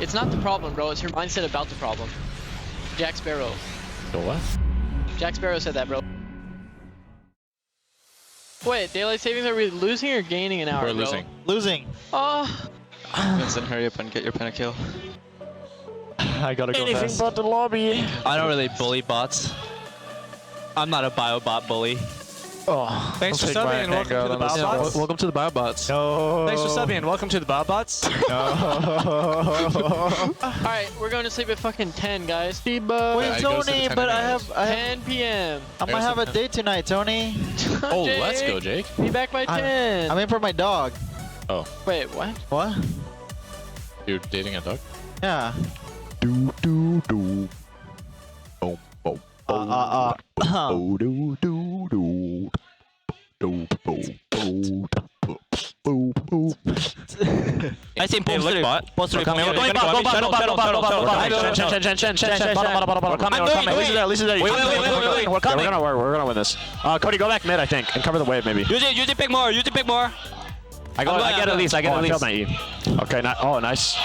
It's not the problem, bro. It's your mindset about the problem. Jack Sparrow. The what? Jack Sparrow said that, bro. Wait, daylight savings, are we losing or gaining an hour, We're losing. bro? Losing. Oh. Vincent, hurry up and get your pentakill. I gotta go Anything fast. but the lobby. I don't really bully bots. I'm not a biobot bully. Oh, Thanks for subbing and welcome to the BioBots. Welcome to the biobots. No. Thanks for subbing and welcome to the BioBots. Alright, we're going to sleep at fucking 10, guys. Wait, Yeah, it goes to Tony, the but 10 I have 10 p.m. I might have a date tonight, Tony. Oh, let's go, Jake. Be back by 10. I'm in for my dog. Oh, Wait, what? What? you're dating a dog? Yeah. Do do do. Boom boom. Uh. Do do do do. Do do do. I see post through. Post through. Coming. Go Wait. We're gonna win this. Cody, go back mid, I think, and cover the wave maybe. Use it pick more. Use it pick more. I get at least. I killed my E. Okay, oh nice.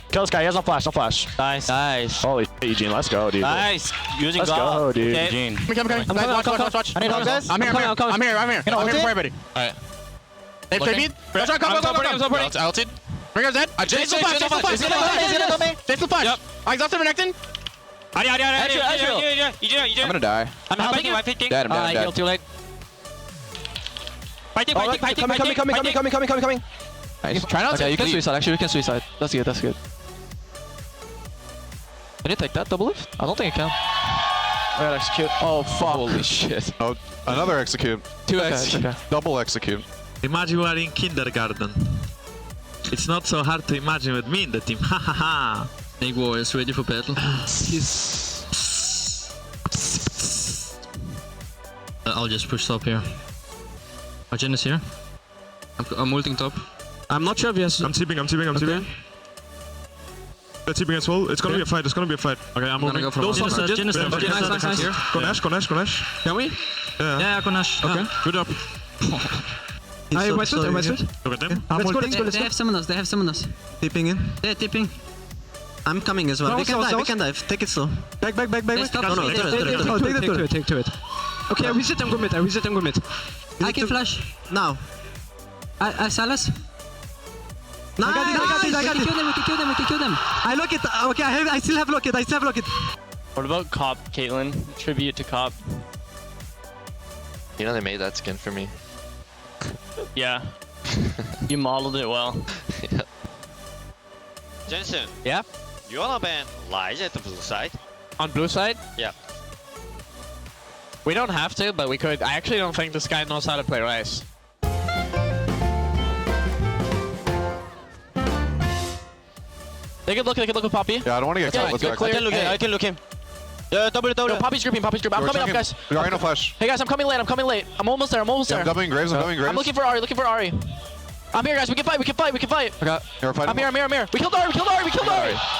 Kill this guy. He has no flash. No flash. Nice. Holy shit, Eugene. Let's go, dude. Nice. Using Let's go, dude. Eugene. I'm coming. Watch. I need help, guys. I'm here. You know, For everybody. Alright. They play beat. Go. It's ulted. Bring us dead. Jason He's gonna go me. Jason flash. Yep. I exhausted Renekton. I'm gonna die. I'm helping you. I'm fighting. Dead, I'm dead, I'm dead. Too late. Fighting. Coming. Nice. Try not to. You can suicide. Actually, we can suicide. That's good. That's good. Can you take that double lift? I don't think you can. I gotta execute. Oh fuck. Holy shit. Oh, another execute. 2x. Okay. Double execute. Imagine we are in kindergarten. It's not so hard to imagine with me in the team. Ha ha ha. Big war is ready for battle. I'll just push top here. My Jhin is here. I'm ulting top. I'm not sure if yes. I'm tipping. They're tipping as well. It's gonna be a fight. Okay, I'm moving. Go for Nice. Go Nash. Can we? Yeah, go Nash. Okay, good job. I West. Look at them. Let's go. They have summoned us. Tipping in. They're tipping. I'm coming as well. We can dive. Take it slow. Back. Stop. No, take the turret. Okay, I reset them go mid. I can flash. Now. I Salas. Nice. I got it. We can kill them. I look it. Okay, I still have look it. What about Cop, Caitlyn? Tribute to Cop. You know they made that skin for me. Yeah. You modeled it well. Yeah. Jensen, Yeah? you wanna ban Lige at the blue side? On blue side? Yeah. We don't have to, but we could. I actually don't think this guy knows how to play Rice. They could look with Poppy. Yeah, I don't want to get caught. Let's good back. clear. I can look him. Yo, Poppy's gripping. I'm coming up, guys. We are no flash. Hey guys, I'm coming late. I'm almost there. Yeah, I'm dubbing Graves. I'm looking for Ari. I'm here, guys. We can fight. Okay. You're fighting. I'm here. We killed Ari.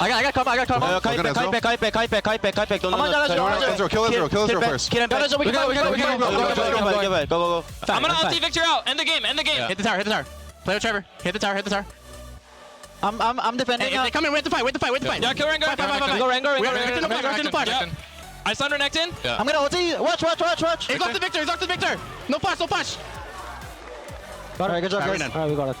I got caught. Kite back. I'm on Ezreal. Kill Ezreal first. Get him back. We can go. Go. I'm gonna ulti Victor out. End the game. Hit the tower. Play with Trevor. Hit the tower. I'm defending. Hey, they come in. Wait the fight. Yeah, kill Rengar. Go Rengar. Rengar. I stun Renekton. I'm gonna ulti. Watch. He's off the Victor. No flash. Alright, good job, guys. Alright, we got it.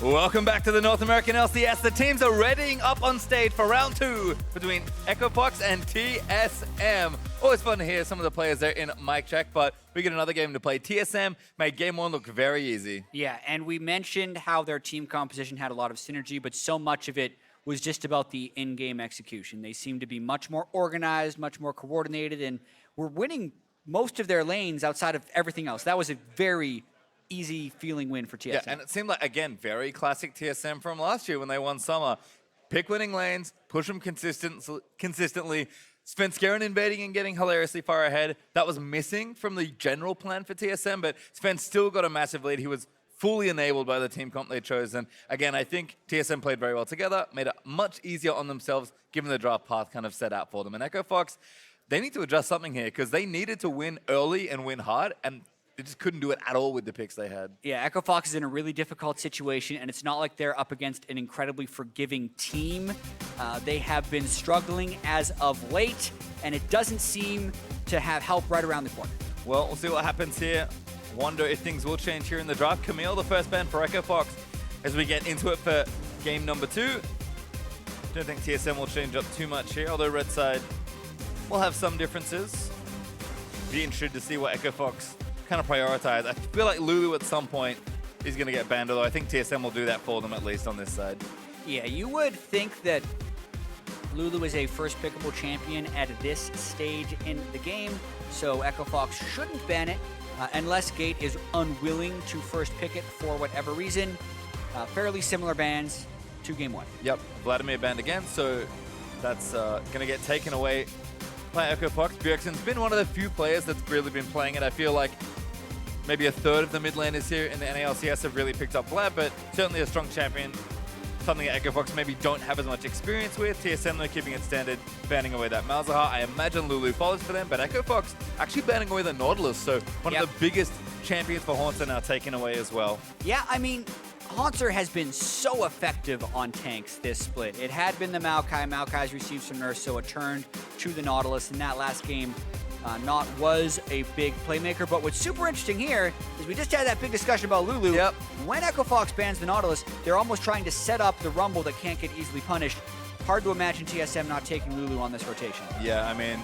Welcome back to the North American LCS. The teams are readying up on stage for round 2 between EchoPox and TSM. Always fun to hear some of the players there in mic check, but we get another game to play. TSM made game 1 look very easy. Yeah, and we mentioned how their team composition had a lot of synergy, but so much of it was just about the in-game execution. They seemed to be much more organized, much more coordinated, and were winning most of their lanes outside of everything else. That was a very easy feeling win for TSM. Yeah, and it seemed like, again, very classic TSM from last year when they won Summer. Pick winning lanes, push them consistently. Svenskeren invading and getting hilariously far ahead. That was missing from the general plan for TSM, but Sven still got a massive lead. He was fully enabled by the team comp they chose. And again, I think TSM played very well together, made it much easier on themselves, given the draft path kind of set out for them. And EchoFox, they need to adjust something here because they needed to win early and win hard. And they just couldn't do it at all with the picks they had. Yeah, Echo Fox is in a really difficult situation, and it's not like they're up against an incredibly forgiving team. They have been struggling as of late, and it doesn't seem to have help right around the corner. Well, we'll see what happens here. Wonder if things will change here in the draft. Camille, the first ban for Echo Fox, as we get into it for game number 2. Don't think TSM will change up too much here, although Red Side will have some differences. Be interested to see what Echo Fox kind of prioritize. I feel like Lulu at some point is going to get banned, although I think TSM will do that for them at least on this side. Yeah, you would think that Lulu is a first pickable champion at this stage in the game, so Echo Fox shouldn't ban it unless Gate is unwilling to first pick it for whatever reason. Fairly similar bans to game 1. Yep, Vladimir banned again, so that's going to get taken away by Echo Fox. Bjergsen's been one of the few players that's really been playing it. I feel like maybe a third of the mid laners here in the NALCS have really picked up Vlad, but certainly a strong champion. Something that Echo Fox maybe don't have as much experience with. TSM, they're keeping it standard, banning away that Malzahar. I imagine Lulu follows for them, but Echo Fox actually banning away the Nautilus, so one of the biggest champions for Haunter now taken away as well. Yeah, I mean, Haunter has been so effective on tanks this split. It had been the Maokai. Maokai's received some nerfs, so it turned to the Nautilus in that last game. Not was a big playmaker, but what's super interesting here is we just had that big discussion about Lulu. Yep. When Echo Fox bans the Nautilus, they're almost trying to set up the Rumble that can't get easily punished. Hard to imagine TSM not taking Lulu on this rotation. Yeah, I mean,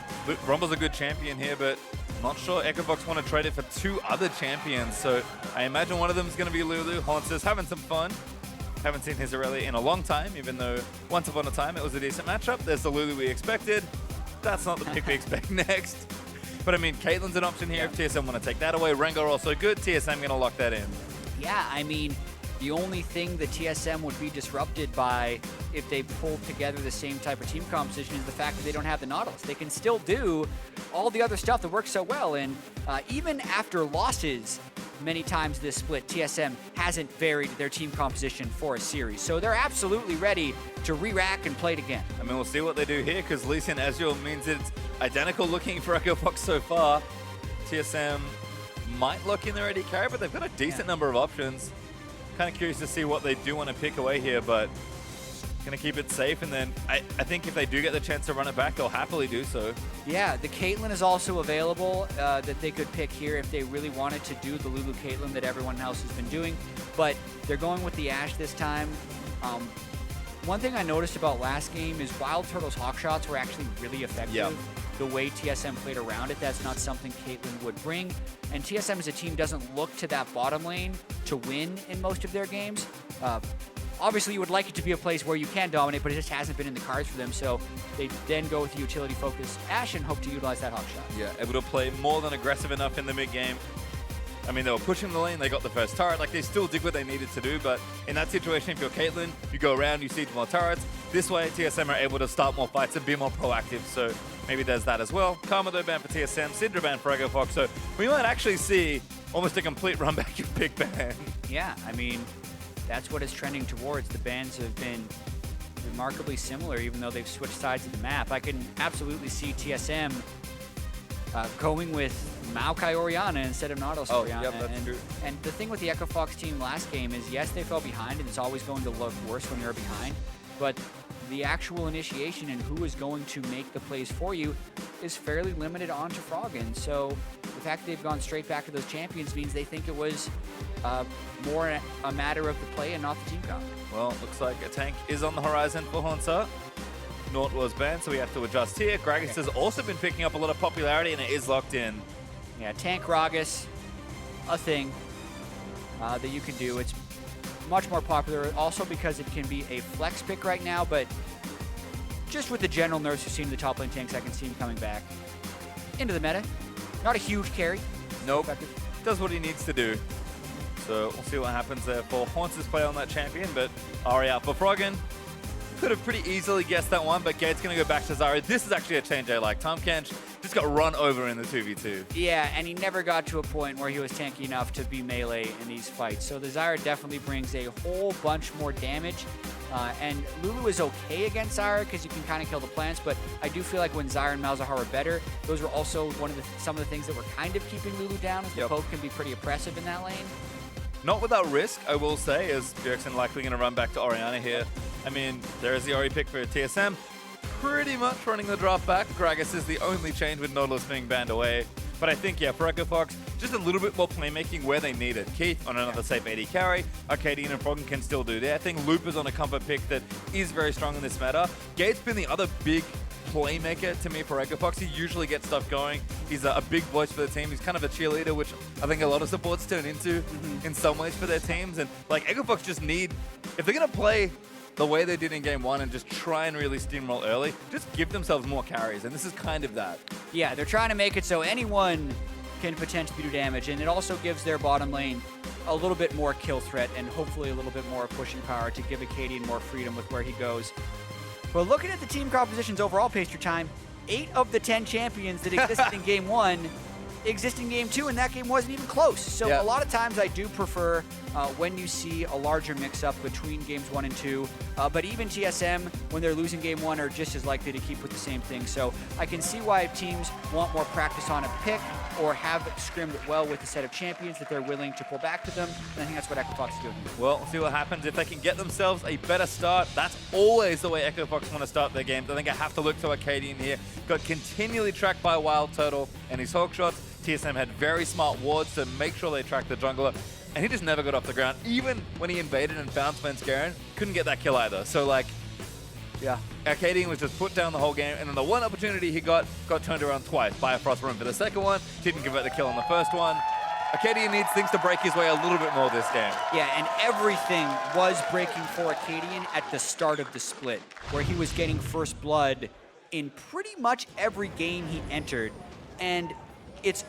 Rumble's a good champion here, but not sure Echo Fox want to trade it for 2 other champions, so I imagine one of them is going to be Lulu. Haunter's having some fun. Haven't seen his Aurelia in a long time, even though once upon a time it was a decent matchup. There's the Lulu we expected. That's not the pick we expect next. But I mean, Caitlyn's an option here if TSM want to take that away. Rengar also good. TSM going to lock that in. Yeah, I mean, the only thing that TSM would be disrupted by if they pulled together the same type of team composition is the fact that they don't have the Nautilus. They can still do all the other stuff that works so well, and even after losses many times this split, TSM hasn't varied their team composition for a series. So they're absolutely ready to re-rack and play it again. I mean, we'll see what they do here, because Lee Sin Ezreal means it's identical looking for Echo Fox so far. TSM might lock in their AD carry, but they've got a decent number of options. Kind of curious to see what they do want to pick away here, but going to keep it safe, and then I think if they do get the chance to run it back, they'll happily do so. Yeah, the Caitlyn is also available that they could pick here if they really wanted to do the Lulu Caitlyn that everyone else has been doing, but they're going with the Ashe this time. One thing I noticed about last game is Wild Turtle's hawk shots were actually really effective. Yep. The way TSM played around it, that's not something Caitlyn would bring. And TSM as a team doesn't look to that bottom lane to win in most of their games. Obviously, you would like it to be a place where you can dominate, but it just hasn't been in the cards for them. So they then go with the utility-focused Ashe and hope to utilize that hawk shot. Yeah, able to play more than aggressive enough in the mid-game. I mean, they were pushing the lane, they got the first turret, like they still did what they needed to do, but in that situation, if you're Caitlyn, you go around, you siege more turrets. This way, TSM are able to start more fights and be more proactive, so maybe there's that as well. Karma though banned for TSM, Syndra banned for Echo Fox, so we might actually see almost a complete run back of pick ban. Yeah, I mean, that's what it's trending towards. The bans have been remarkably similar, even though they've switched sides of the map. I can absolutely see TSM going with Maokai Orianna instead of Nautilus Orianna. Yep, that's true. And the thing with the Echo Fox team last game is, yes, they fell behind, and it's always going to look worse when you're behind, but the actual initiation and who is going to make the plays for you is fairly limited onto Froggen. So the fact that they've gone straight back to those champions means they think it was more a matter of the play and not the team comp. Well, looks like a tank is on the horizon for Haunter. Nort was banned, so we have to adjust here. Gragas has also been picking up a lot of popularity, and it is locked in. Yeah, tank Gragas, a thing that you can do. It's much more popular, also because it can be a flex pick right now, but just with the general nerfs we've seen in the top lane tanks, I can see him coming back into the meta. Not a huge carry. Nope. Does what he needs to do. So we'll see what happens there for Haunter's play on that champion, but Ari out for Froggen. Could have pretty easily guessed that one, but Gate's going to go back to Zarya. This is actually a change I like. Tahm Kench just got run over in the 2v2. Yeah, and he never got to a point where he was tanky enough to be melee in these fights. So the Zarya definitely brings a whole bunch more damage. And Lulu is okay against Zyra because you can kind of kill the plants, but I do feel like when Zyra and Malzahar were better, those were also some of the things that were kind of keeping Lulu down, as the poke can be pretty oppressive in that lane. Not without risk, I will say, as Bjergsen likely going to run back to Orianna here. I mean, there is the Ori pick for TSM. Pretty much running the draft back. Gragas is the only change with Nautilus being banned away. But I think, yeah, for Echo Fox, just a little bit more playmaking where they need it. Keith on another safe AD carry. Arcadian and Froggen can still do their thing. Loop is on a comfort pick that is very strong in this meta. Gate's been the other big playmaker to me for Echo Fox. He usually gets stuff going. He's a big voice for the team. He's kind of a cheerleader, which I think a lot of supports turn into in some ways for their teams. And like Echo Fox just need, if they're going to play the way they did in game one and just try and really steamroll early, just give themselves more carries, and this is kind of that. Yeah, they're trying to make it so anyone can potentially do damage, and it also gives their bottom lane a little bit more kill threat and hopefully a little bit more pushing power to give Acadian more freedom with where he goes. But looking at the team compositions overall, Paster Time, 8 of the 10 champions that existed in game one exist in game two, and that game wasn't even close. So a lot of times I do prefer when you see a larger mix-up between games 1 and 2. But even TSM, when they're losing game 1, are just as likely to keep with the same thing. So I can see why teams want more practice on a pick or have scrimmed well with a set of champions that they're willing to pull back to them. And I think that's what Echo Fox is doing. Well, we'll see what happens. If they can get themselves a better start, that's always the way Echo Fox want to start their games. I think I have to look to Arcadian here. Got continually tracked by Wild Turtle and his hawk shots. TSM had very smart wards to make sure they tracked the jungler, and he just never got off the ground. Even when he invaded and found Svenskeren, couldn't get that kill either. So like, yeah, Arcadian was just put down the whole game, and then the one opportunity he got turned around twice by a Frost Room for the second one, didn't convert the kill on the first one. Arcadian needs things to break his way a little bit more this game. Yeah, and everything was breaking for Arcadian at the start of the split, where he was getting first blood in pretty much every game he entered, and it's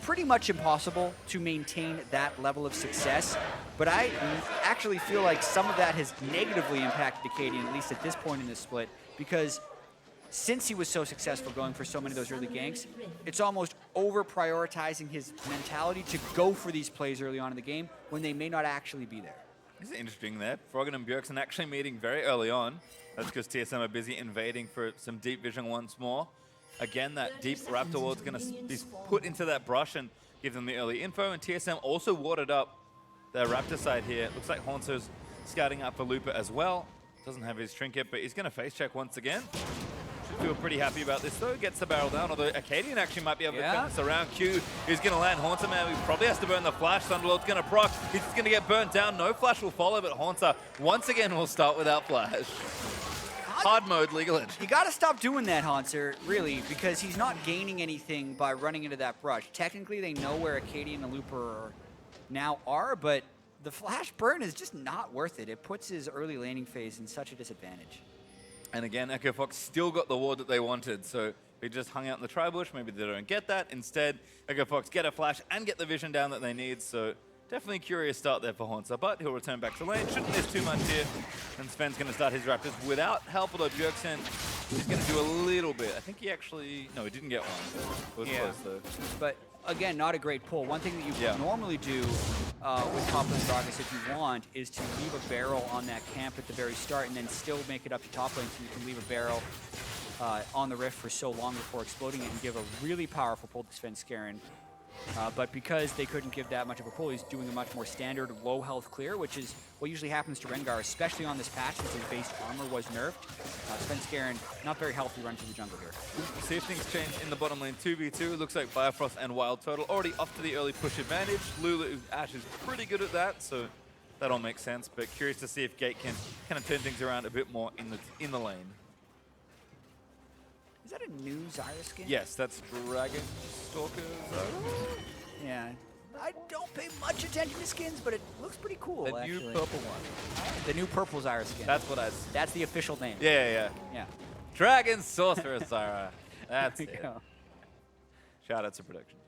pretty much impossible to maintain that level of success, but I actually feel like some of that has negatively impacted Acadian, at least at this point in the split, because since he was so successful going for so many of those early ganks, it's almost over-prioritizing his mentality to go for these plays early on in the game when they may not actually be there. This is interesting there. Froggen and Bjergsen actually meeting very early on. That's because TSM are busy invading for some deep vision once more. Again, that deep Raptor ward's going to be put into that brush and give them the early info. And TSM also warded up their Raptor side here. Looks like Honso's scouting out for Looper as well. Doesn't have his trinket, but he's going to face check once again. Should feel pretty happy about this though. Gets the barrel down, although Acadian actually might be able to turn this around. Q is going to land Haunter, man. He probably has to burn the flash. Thunderlord's going to proc. He's just going to get burnt down. No flash will follow, but Haunter once again will start without flash. Hard mode, legal edge. You got to stop doing that, Haunter, really, because he's not gaining anything by running into that brush. Technically, they know where Acadian and Looper now are, but the flash burn is just not worth it. It puts his early laning phase in such a disadvantage. And again, Echo Fox still got the ward that they wanted, so they just hung out in the tri-bush. Maybe they don't get that. Instead, Echo Fox get a flash and get the vision down that they need, so definitely a curious start there for Haunter, but he'll return back to lane. Shouldn't miss too much here. And Sven's going to start his Raptors without help, although Bjergsen is going to do a little bit. I think he actually... No, he didn't get one. It was close, though. But again, not a great pull. One thing that you normally do with top lane Gragas, if you want, is to leave a barrel on that camp at the very start and then still make it up to top lane so you can leave a barrel on the rift for so long before exploding it and give a really powerful pull to Svenskeren. But because they couldn't give that much of a pull, he's doing a much more standard low health clear, which is what usually happens to Rengar, especially on this patch since his base armor was nerfed. Svenskeren, not very healthy run to the jungle here. See if things change in the bottom lane 2v2. Looks like Bifrost and Wild Turtle already off to the early push advantage. Lulu Ash is pretty good at that, so that all makes sense. But curious to see if Gate can kind of turn things around a bit more in the lane. Is that a new Zyra skin? Yes, that's Dragon Stalker Zyra. Yeah. I don't pay much attention to skins, but it looks pretty cool, The actually. new purple one. The new purple Zyra skin. That's what I... That's the official name. Yeah. Dragon Sorcerer Zyra. That's There we it. go. Shout out to production.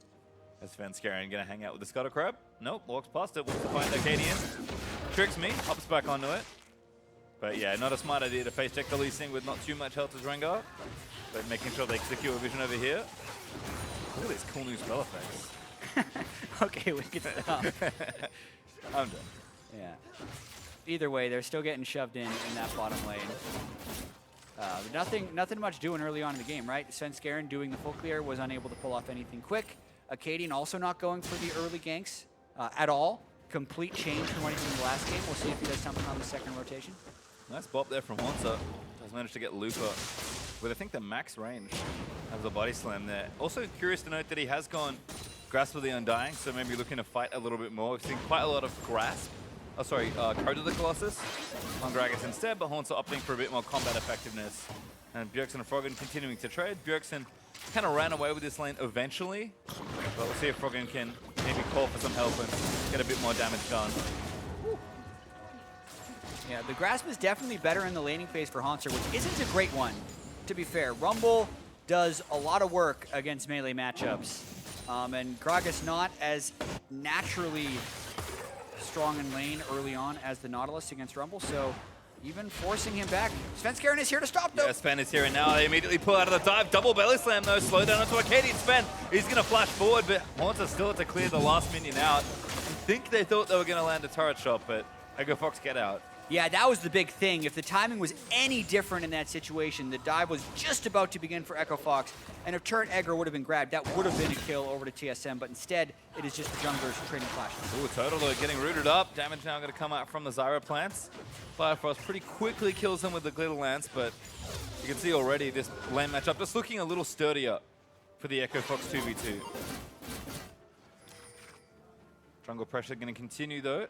Is Svenskeren going to hang out with the Scuttle Crab? Nope, walks past it, wants to find Arcadian. Tricks me, hops back onto it. But yeah, not a smart idea to face check the Lee Sin with not too much health as Rengar. But making sure they secure vision over here. Look at these cool new spell effects. Okay, we can stop. I'm done. Yeah. either way, they're still getting shoved in that bottom lane. Nothing much doing early on in the game, right? Svenskeren doing the full clear, was unable to pull off anything quick. Acadian also not going for the early ganks at all. Complete change from what he did in the last game. We'll see if he does something on the second rotation. Nice bop there from Honza. Does manage to get Lupa with, I think, the max range of the body slam there. Also curious to note that he has gone Grasp of the Undying, so maybe looking to fight a little bit more. We've seen quite a lot of Grasp. Code of the Colossus on Gragas instead, but Honza opting for a bit more combat effectiveness. And Bjergsen and Froggen continuing to trade. Bjergsen kind of ran away with this lane eventually, but we'll see if Froggen can maybe call for some help and get a bit more damage done. Yeah, the Grasp is definitely better in the laning phase for Haunter, which isn't a great one, to be fair. Rumble does a lot of work against melee matchups, and Gragas not as naturally strong in lane early on as the Nautilus against Rumble, so even forcing him back. Svenskeren is here to stop, though. Yeah, Sven is here, and now they immediately pull out of the dive. Double belly slam, though. Slow down onto Acadian. Sven, he's going to flash forward, but Haunter still to clear the last minion out. I think they thought they were going to land a turret shot, but Echo Fox get out. Yeah, that was the big thing. If the timing was any different in that situation, the dive was just about to begin for Echo Fox, and if turret Egger would have been grabbed, that would have been a kill over to TSM, but instead, it is just the junglers trading flashes. Ooh, Total getting rooted up. Damage now going to come out from the Zyra plants. Firefrost pretty quickly kills him with the Glitter Lance, but you can see already this lane matchup just looking a little sturdier for the Echo Fox 2v2. Jungle pressure going to continue, though.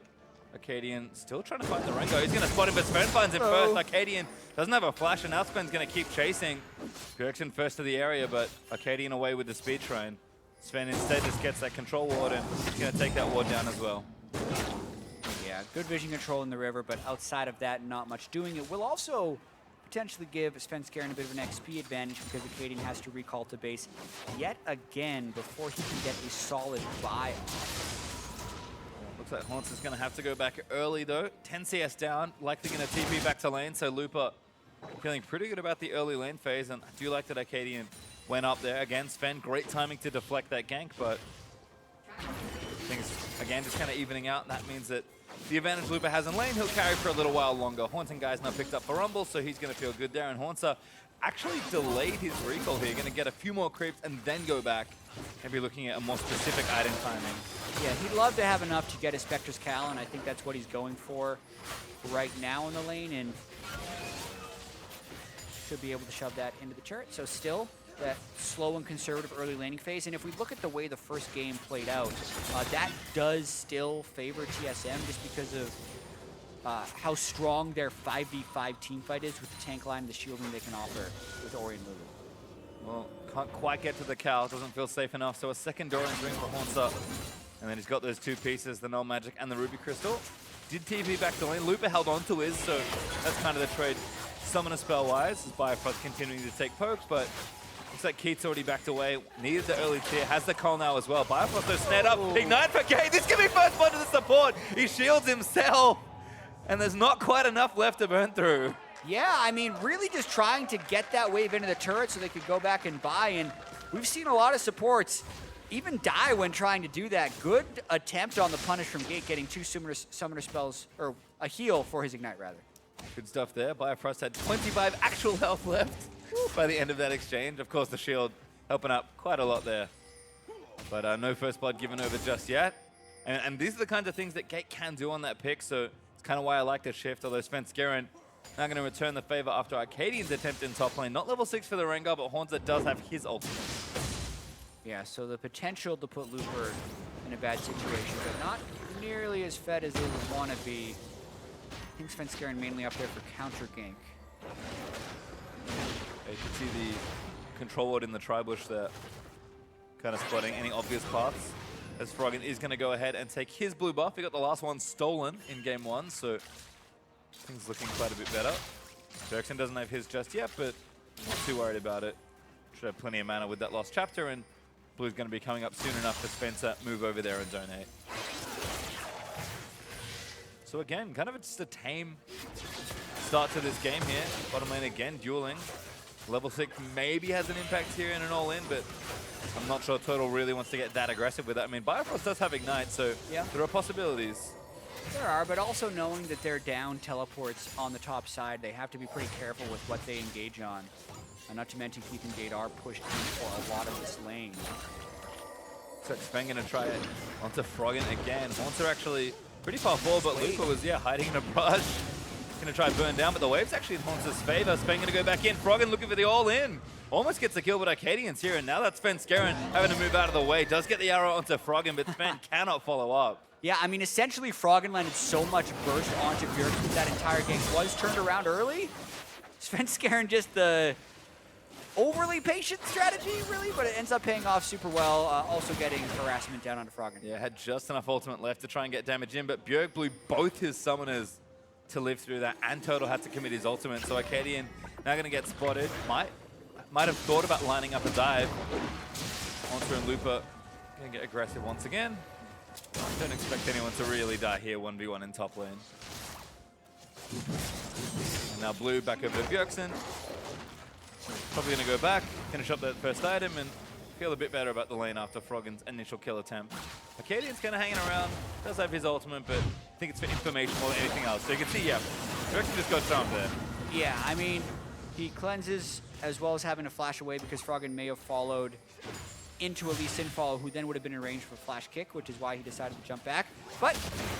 Acadian still trying to find the Rengo. He's going to spot him, but Sven finds him first. Acadian doesn't have a flash, and now Sven's going to keep chasing. Bjergsen first to the area, but Acadian away with the speed train. Sven instead just gets that control ward, and he's going to take that ward down as well. Yeah, good vision control in the river, but outside of that, not much doing. It will also potentially give Svenskeren a bit of an XP advantage because Acadian has to recall to base yet again before he can get a solid buy off. Looks like Haunts is going to have to go back early, though. 10 CS down, likely going to TP back to lane, so Lupa feeling pretty good about the early lane phase, and I do like that Acadian went up there. Again, Sven, great timing to deflect that gank, but things, again, just kind of evening out. That means that the advantage Lupa has in lane, he'll carry for a little while longer. Haunting guy's now picked up for Rumble, so he's going to feel good there, and Haunter actually delayed his recall here, going to get a few more creeps and then go back. Maybe looking at a more specific item timing. Yeah, he'd love to have enough to get a Spectre's Cal, and I think that's what he's going for right now in the lane, and should be able to shove that into the turret. So still, that slow and conservative early laning phase, and if we look at the way the first game played out, that does still favor TSM just because of how strong their 5v5 teamfight is with the tank line and the shielding they can offer with Ori and Lulu. Well, can't quite get to the Cal, doesn't feel safe enough, so a second Doran's ring for Haunter. And then he's got those two pieces, the Null Magic and the Ruby Crystal. Did TP back to lane. Lupa held on to his, so that's kind of the trade summoner spell-wise, as Biofrost continuing to take pokes, but looks like Keith's already backed away. Needed the early tier, has the call now as well. Biofrost though snared up. Ignite for K. This could be first blood to the support. He shields himself, and there's not quite enough left to burn through. Yeah, I mean, really just trying to get that wave into the turret so they could go back and buy, and we've seen a lot of supports even die when trying to do that. Good attempt on the punish from Gate, getting two summoner spells, or a heal for his Ignite, rather. Good stuff there. Biofrost had 25 actual health left by the end of that exchange. Of course, the shield helping out quite a lot there. But no first blood given over just yet. And these are the kinds of things that Gate can do on that pick, so it's kind of why I like the shift, although Svenskeren now going to return the favor after Acadian's attempt in top lane. Not level 6 for the Rengar, but Haunter does have his ultimate. Yeah, so the potential to put Looper in a bad situation, but not nearly as fed as they would want to be. I think Svenskeren mainly up there for counter gank. You can see the control ward in the tri-bush there, kind of spotting any obvious paths. As Froggen is going to go ahead and take his blue buff. He got the last one stolen in game 1, so things looking quite a bit better. Bjergsen doesn't have his just yet, but not too worried about it. Should have plenty of mana with that lost chapter, and Blue's going to be coming up soon enough for Spencer move over there and donate. So again, kind of just a tame start to this game here. Bottom lane again, dueling. Level 6 maybe has an impact here in an all-in, but I'm not sure Total really wants to get that aggressive with it. I mean, Biofrost does have Ignite, so yeah, there are possibilities. There are, but also knowing that they're down teleports on the top side, they have to be pretty careful with what they engage on. And not to mention keeping Gadar pushed in for a lot of this lane. So Sven gonna try it onto Froggen again. Haunter actually pretty far forward, but Lupa was, hiding in a brush. Gonna try burn down, but the wave's actually in Haunter's favor. Sven gonna go back in. Froggen looking for the all-in. Almost gets the kill, but Arcadian's here, and now that's Sven Skaren having to move out of the way. Does get the arrow onto Froggen, but Sven cannot follow up. Yeah, I mean, essentially Froggen landed so much burst onto Bjerg that entire game was turned around early. Sven Skaren just the overly patient strategy, really, but it ends up paying off super well, also getting harassment down onto Froggen. Yeah, had just enough ultimate left to try and get damage in, but Bjerg blew both his summoners to live through that, and Turtle had to commit his ultimate, so Arcadian now going to get spotted. Might have thought about lining up a dive. Monster and Lupa going to get aggressive once again. Don't expect anyone to really die here 1v1 in top lane. And now Blue back over to Bjergsen. Probably going to go back, finish up that first item, and feel a bit better about the lane after Froggen's initial kill attempt. Arcadian's kind of hanging around, does have his ultimate, but I think it's for information more than anything else. So you can see, Bjergsen just got charmed there. Yeah, I mean, he cleanses as well as having to flash away because Froggen may have followed into a Lee Sin follow, who then would have been in range for a flash kick, which is why he decided to jump back. But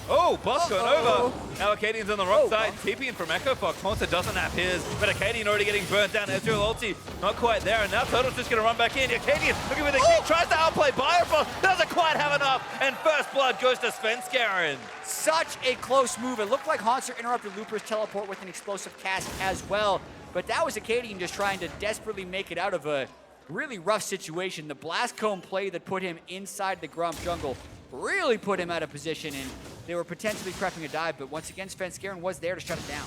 Boss going over. Now Arcadian's on the wrong side. TPing from Echo Fox. Haunter doesn't have his, but Arcadian already getting burnt down. Ezreal ulti, not quite there. And now Turtle's just going to run back in. Arcadian looking for the kick, tries to outplay Bifrost, doesn't quite have enough. And first blood goes to Sven Skaren. Such a close move. It looked like Haunter interrupted Luper's teleport with an explosive cast as well. But that was Arcadian just trying to desperately make it out of a really rough situation. The blast cone play that put him inside the Grump jungle really put him out of position, and they were potentially prepping a dive, but once again, Sven Skaren was there to shut it down.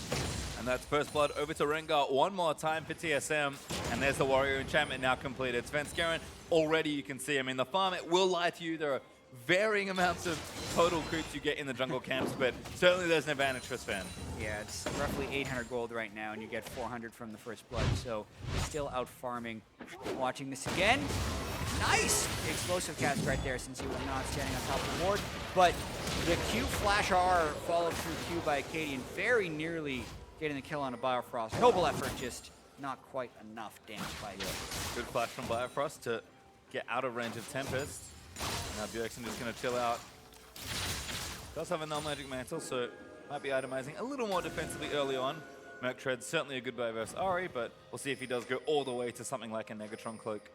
And that's first blood over to Rengar one more time for TSM, and there's the Warrior enchantment now completed. Sven Skaren, already you can see, I mean, the farm, it will lie to you. There are varying amounts of total creeps you get in the jungle camps, but certainly there's an advantage for Sven. Yeah, it's roughly 800 gold right now, and you get 400 from the first blood, so still out farming. Watching this again. Nice explosive cast right there since he was not standing on top of the ward, but the Q flash R followed through Q by Arcadian, very nearly getting the kill on a Bifrost. Noble effort, just not quite enough damage by you. Good flash from Bifrost to get out of range of Tempest. Now Bjergsen is going to chill out. Does have a null magic mantle, so might be itemizing a little more defensively early on. Merc Tread's certainly a good buy versus Ari, but we'll see if he does go all the way to something like a Negatron Cloak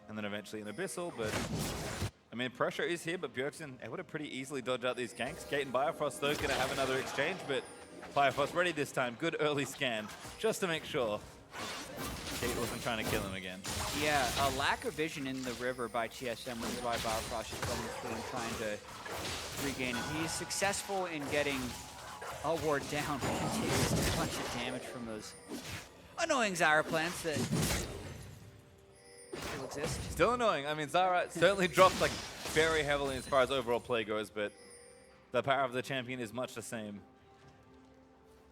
and then eventually an Abyssal. But I mean, pressure is here, but Bjergsen able to pretty easily dodge out these ganks. Gate and Bifrost though going to have another exchange, but Bifrost ready this time. Good early scan just to make sure Kate wasn't trying to kill him again. Yeah, a lack of vision in the river by TSM, which is why Bifrost is coming through and trying to regain it. He's successful in getting a ward down, but he takes a bunch of damage from those annoying Zyra plants that still exist. Still annoying. I mean, Zyra certainly dropped like very heavily as far as overall play goes, but the power of the champion is much the same.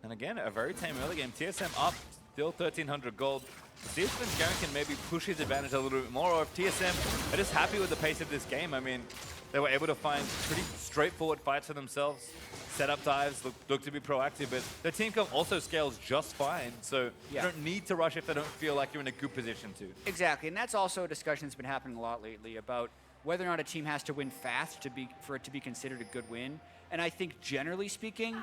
And again, a very tame early game. TSM up, still 1,300 gold. See if Sven Skaren can maybe push his advantage a little bit more, or if TSM are just happy with the pace of this game. I mean, they were able to find pretty straightforward fights for themselves, set up dives, look to be proactive, but their team comp also scales just fine, so you don't need to rush if they don't feel like you're in a good position to. Exactly, and that's also a discussion that's been happening a lot lately about whether or not a team has to win fast for it to be considered a good win. And I think generally speaking,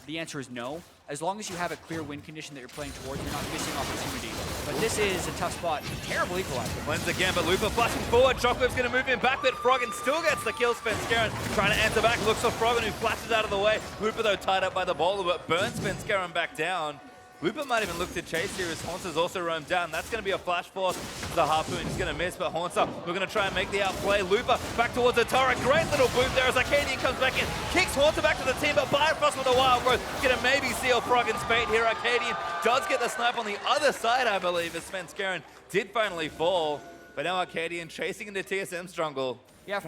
the answer is no. As long as you have a clear win condition that you're playing towards, you're not missing opportunity. But this is a tough spot. Terrible equalizer. Cleanse again, but Lupa flashing forward. Shockwave's going to move him back, but Froggen still gets the kill. Sven Skaren trying to answer back. Looks for Froggen, who flashes out of the way. Lupa, though, tied up by the bowler, but burns Sven Skaren back down. Lupa might even look to chase here as Haunter's also roamed down. That's going to be a flash force. The Harpoon is going to miss, but Haunter, we're going to try and make the outplay. Lupa back towards the turret. Great little boot there as Arcadian comes back in. Kicks Haunter back to the team, but Bifrost with a wild growth. Going to maybe seal Froggen's fate here. Arcadian does get the snipe on the other side, I believe, as Sven Skaren did finally fall. But now Arcadian chasing into TSM's jungle. Yeah,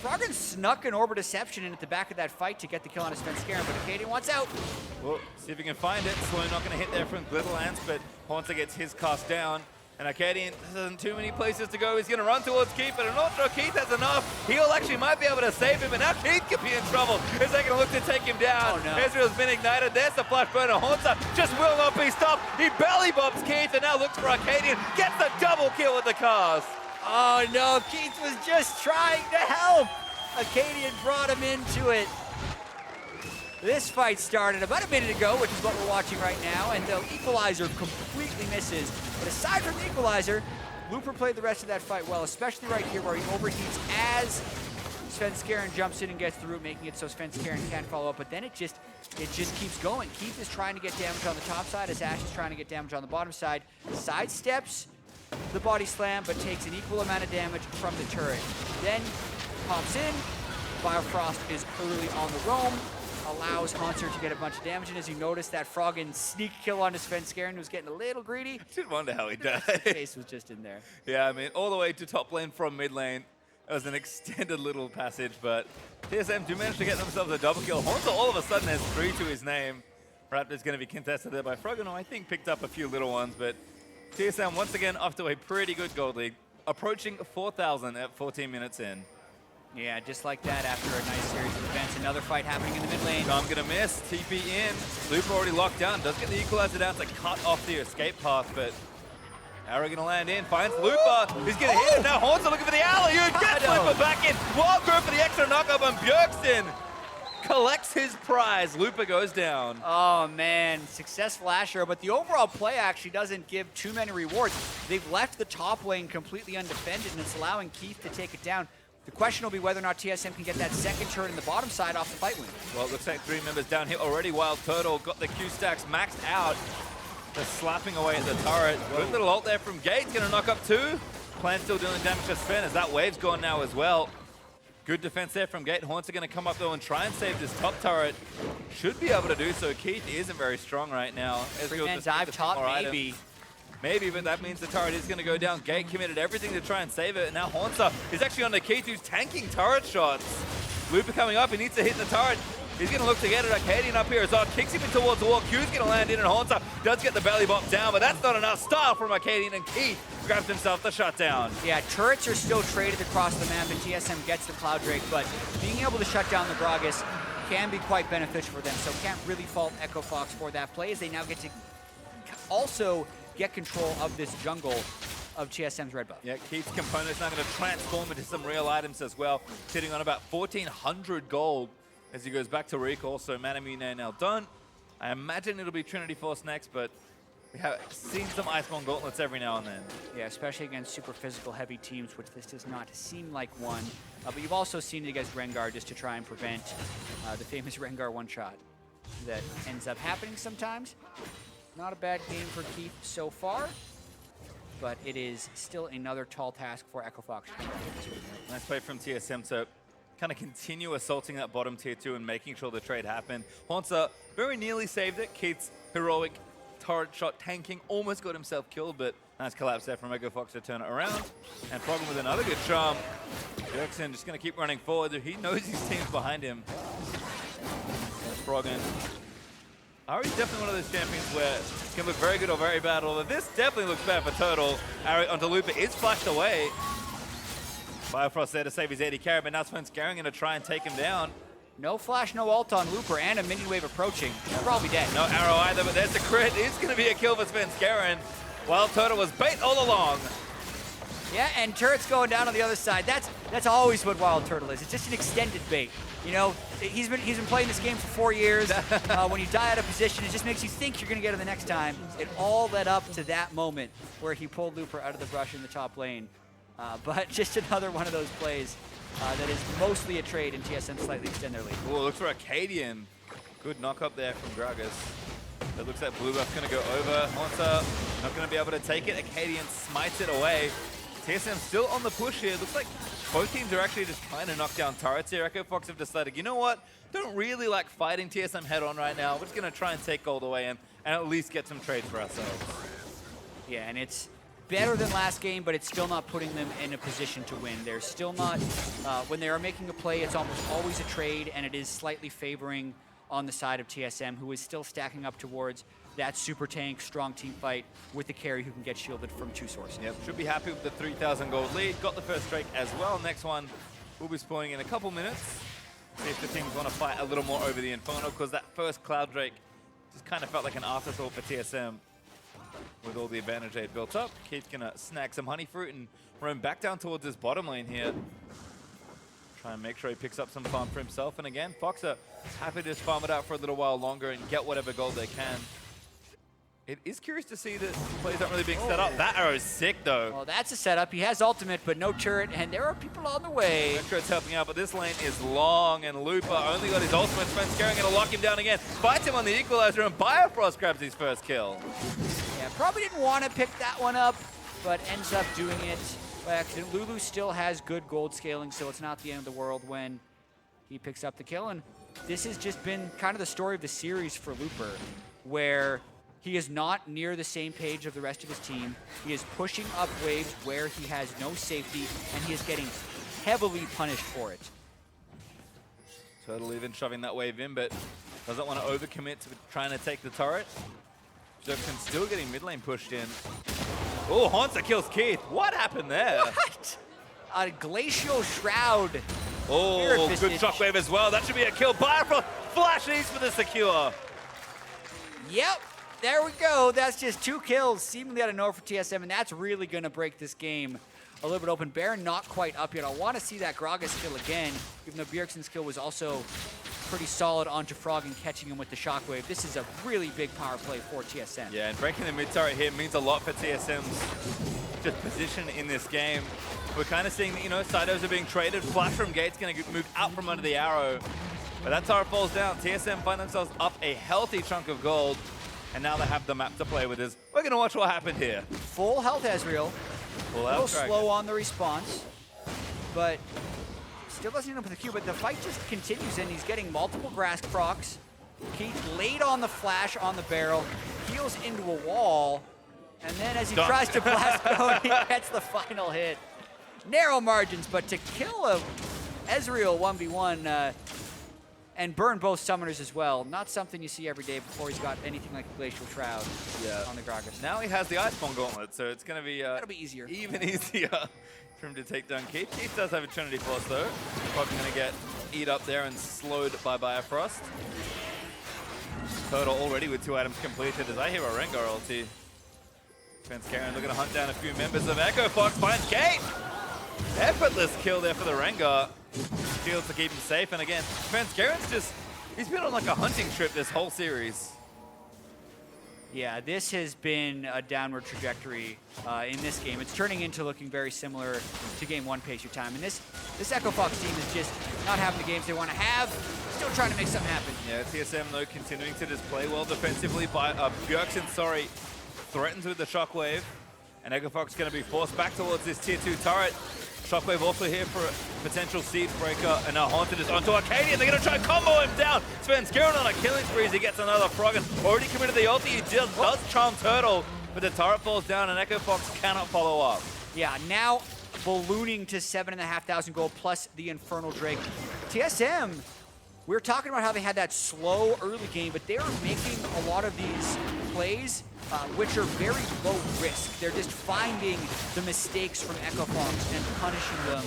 Froggen snuck an Orb of Deception in at the back of that fight to get the kill on his Sven Skaren, but Arcadian wants out. Well, see if he can find it. Slow not going to hit there from Glitterlance, but Haunter gets his cast down. And Arcadian hasn't too many places to go. He's going to run towards Keith, but I'm not sure Keith has enough. Heal actually might be able to save him, but now Keith could be in trouble as they're going to look to take him down. Oh, no. Ezreal's been ignited. There's the flash burner. Haunter just will not be stopped. He belly bumps Keith and now looks for Arcadian. Gets the double kill with the cast. Oh no, Keith was just trying to help. Arcadian brought him into it. This fight started about a minute ago, which is what we're watching right now, and the equalizer completely misses. But aside from the equalizer, Looper played the rest of that fight well, especially right here where he overheats as Svenskeren jumps in and gets the root, making it so Svenskeren can't follow up, but then it just keeps going. Keith is trying to get damage on the top side as Ash is trying to get damage on the bottom side. Sidesteps the body slam, but takes an equal amount of damage from the turret. Then pops in, Biofrost is early on the roam, allows Haunter to get a bunch of damage, and as you notice, that Froggen sneak kill onto Svenskeren was getting a little greedy. I did wonder how he died. Face was just in there. Yeah, I mean, all the way to top lane from mid lane. It was an extended little passage, but TSM do manage to get themselves a double kill. Haunter all of a sudden has 3 to his name. Raptor's going to be contested there by Froggen, who I think picked up a few little ones, but TSM once again off to a pretty good gold lead, approaching 4,000 at 14 minutes in. Yeah, just like that after a nice series of events. Another fight happening in the mid lane. I'm gonna miss, TP in. Looper already locked down, does get the equalizer down to cut off the escape path, but Arrow gonna land in, finds Looper, he's gonna hit it, now Haunter looking for the alley, who gets Looper back in. Wild Growth for the extra knockup, and Bjergsen collects his prize. Looper goes down. Oh man, successful Asher, but the overall play actually doesn't give too many rewards. They've left the top lane completely undefended, and it's allowing Keith to take it down. The question will be whether or not TSM can get that second turret in the bottom side off the fight wing. Well, it looks like 3 members down here already. Wild Turtle got the Q stacks maxed out. Just slapping away at the turret. Good little ult there from Gate, gonna knock up 2. Plan still dealing damage to Sven as that wave's gone now as well. Good defense there from Gate. Haunter gonna come up though and try and save this top turret. Should be able to do so. Keith isn't very strong right now. Three-man dive top, maybe. Maybe, but that means the turret is going to go down. Gate committed everything to try and save it, and now Haunter is actually on the Keith, who's tanking turret shots. Looper coming up, he needs to hit the turret. He's going to look to get it. Arcadian up here as well, kicks him in towards the wall. Q's going to land in, and Haunter does get the belly bop down, but that's not enough. Style from Arcadian, and Keith grabs himself the shutdown. Yeah, turrets are still traded across the map, and TSM gets the Cloud Drake, but being able to shut down the Gragas can be quite beneficial for them, so can't really fault Echo Fox for that play, as they now get to also get control of this jungle of TSM's red buff. Yeah, Keith's component's now going to transform into some real items as well, sitting on about 1,400 gold as he goes back to recall. So Manamune now done. I imagine it'll be Trinity Force next, but we have seen some Iceborne gauntlets every now and then. Yeah, especially against super physical heavy teams, which this does not seem like one. But you've also seen it against Rengar just to try and prevent the famous Rengar one-shot that ends up happening sometimes. Not a bad game for Keith so far, but it is still another tall task for Echo Fox. Nice play from TSM to kind of continue assaulting that bottom tier 2 and making sure the trade happened. Haunter very nearly saved it. Keith's heroic turret shot tanking almost got himself killed, but nice collapse there from Echo Fox to turn it around. And Froggen with another good charm. Bjergsen just going to keep running forward. He knows his team's behind him. Froggen. Ari's definitely one of those champions where it can look very good or very bad, although this definitely looks bad for Turtle. Ari onto Looper is flashed away. Biofrost there to save his AD carry, but now Svenskeren going to try and take him down. No flash, no ult on Looper, and a minion wave approaching. He's probably dead. No arrow either, but there's the crit. It's going to be a kill for Svenskeren. Wild Turtle was bait all along. Yeah, and turret's going down on the other side. That's always what Wild Turtle is. It's just an extended bait. You know, he's been playing this game for 4 years. When you die out of position, it just makes you think you're going to get it the next time. It all led up to that moment where he pulled Looper out of the brush in the top lane. But just another one of those plays that is mostly a trade, and TSM slightly extend their lead. Oh, looks for Arcadian. Good knock up there from Gragas. It looks like Blue Buff's going to go over. Haunter not going to be able to take it. Arcadian smites it away. TSM still on the push here. Looks like both teams are actually just trying to knock down turrets here. Echo Fox have decided, you know what? Don't really like fighting TSM head on right now. We're just going to try and take gold away and at least get some trades for ourselves. Yeah, and it's better than last game, but it's still not putting them in a position to win. They're still not, when they are making a play, it's almost always a trade, and it is slightly favoring on the side of TSM, who is still stacking up towards that super tank, strong team fight with the carry who can get shielded from two sources. Yep, should be happy with the 3,000 gold lead. Got the first Drake as well. Next one will be spawning in a couple minutes. See if the teams want to fight a little more over the Inferno, because that first Cloud Drake just kind of felt like an afterthought for TSM. With all the advantage they had built up, Keith's gonna snag some honey fruit and roam back down towards his bottom lane here. Try and make sure he picks up some farm for himself. And again, Fox are happy to just farm it out for a little while longer and get whatever gold they can. It is curious to see that plays aren't really being set up. That arrow is sick, though. Well, that's a setup. He has ultimate, but no turret, and there are people on the way. Metro's helping out, but this lane is long, and Looper only got his ultimate. Scaring gonna lock him down again. Fights him on the equalizer, and Biofrost grabs his first kill. Yeah, probably didn't want to pick that one up, but ends up doing it by accident. Lulu still has good gold scaling, so it's not the end of the world when he picks up the kill. And this has just been kind of the story of the series for Looper, where he is not near the same page of the rest of his team. He is pushing up waves where he has no safety, and he is getting heavily punished for it. Turtle even shoving that wave in, but doesn't want to overcommit to trying to take the turret. Jefferson still getting mid lane pushed in. Oh, Haunter kills Keith. What happened there? What? A Glacial Shroud. Oh, good shockwave as well. That should be a kill. Biofrost flashes for the secure. Yep. There we go. That's just 2 kills, seemingly out of nowhere for TSM, and that's really going to break this game a little bit open. Baron not quite up yet. I want to see that Gragas kill again, even though Bjergsen's kill was also pretty solid onto Frog and catching him with the shockwave. This is a really big power play for TSM. Yeah, and breaking the mid turret here means a lot for TSM's just position in this game. We're kind of seeing that, you know, Sidos are being traded. Flash from Gate's going to move out from under the arrow. But that turret falls down. TSM find themselves up a healthy chunk of gold. And now they have the map to play with us. We're going to watch what happened here. Full health Ezreal. Full a little health slow on the response. But still doesn't end up with the Q. But the fight just continues, and he's getting multiple grass procs. Keith laid on the flash on the barrel. Heals into a wall. And then as he tries to blast go, he gets the final hit. Narrow margins, but to kill a Ezreal 1v1 and burn both summoners as well, not something you see every day before he's got anything like a Glacial Shroud on the Gragas. Now he has the Iceborne Gauntlet, so it's going to be that'll be easier. Even easier for him to take down Keith. Keith does have a Trinity Force, though. Probably going to get eat up there and slowed by Biofrost. Turtle already with 2 items completed as I hear a Rengar ulti. Svenskeren looking to hunt down a few members of Echo Fox. Finds Kate! Effortless kill there for the Rengar. Shields to keep him safe, and again, Svenskeren's just, he's been on like a hunting trip this whole series. Yeah, this has been a downward trajectory in this game. It's turning into looking very similar to Game 1 Pace Your Time. And this Echo Fox team is just not having the games they want to have, still trying to make something happen. Yeah, TSM though continuing to just play well defensively. By Bjergsen, threatens with the shockwave. And Echo Fox going to be forced back towards this tier 2 turret. Shockwave also here for a potential Siege Breaker, and now Haunted is onto Arcadian. They're going to try and combo him down. Svenskeren on a killing spree as he gets another frog, and already committed the ulti. He just does charm Turtle, but the turret falls down, and Echo Fox cannot follow up. Yeah, now ballooning to 7,500 gold plus the Infernal Drake. TSM, we were talking about how they had that slow early game, but they are making a lot of these plays which are very low risk. They're just finding the mistakes from Echo Fox and punishing them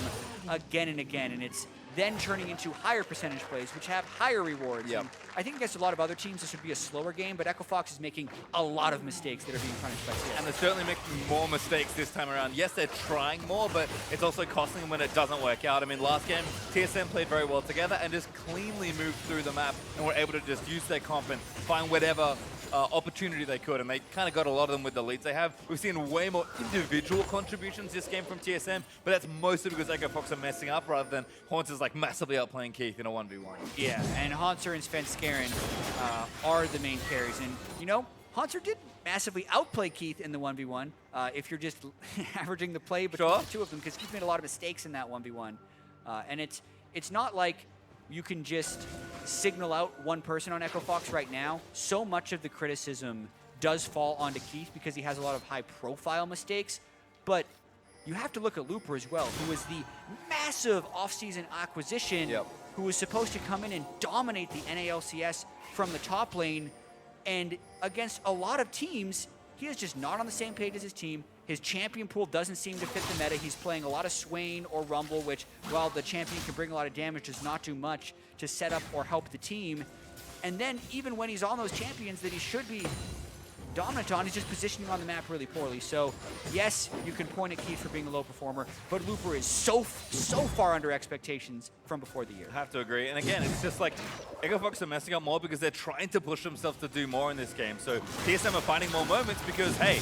again and again, and it's then turning into higher percentage plays, which have higher rewards. Yep. And I think against a lot of other teams, this would be a slower game, but Echo Fox is making a lot of mistakes that are being punished by TSM. And they're certainly making more mistakes this time around. Yes, they're trying more, but it's also costing them when it doesn't work out. I mean, last game, TSM played very well together and just cleanly moved through the map and were able to just use their comp and find whatever opportunity they could, and they kind of got a lot of them with the leads they have. We've seen way more individual contributions this game from TSM, but that's mostly because Echo Fox are messing up rather than Haunter's like massively outplaying Keith in a 1v1. Yeah, and Haunter and Svenskeren are the main carries, and you know, Haunter did massively outplay Keith in the 1v1 if you're just averaging the play between the two of them, because Keith made a lot of mistakes in that 1v1, and it's not like you can just signal out one person on Echo Fox right now. So much of the criticism does fall onto Keith because he has a lot of high-profile mistakes, but you have to look at Looper as well, who was the massive off-season acquisition who was supposed to come in and dominate the NALCS from the top lane, And against a lot of teams, he is just not on the same page as his team. His champion pool doesn't seem to fit the meta. He's playing a lot of Swain or Rumble, which, while the champion can bring a lot of damage, does not do much to set up or help the team. And then even when he's on those champions that he should be dominant on, he's just positioning on the map really poorly. So yes, you can point at Keith for being a low performer, but Looper is so far under expectations from before the year. I have to agree. And again, it's just like EchoFox are messing up more because they're trying to push themselves to do more in this game. So TSM are finding more moments because, hey,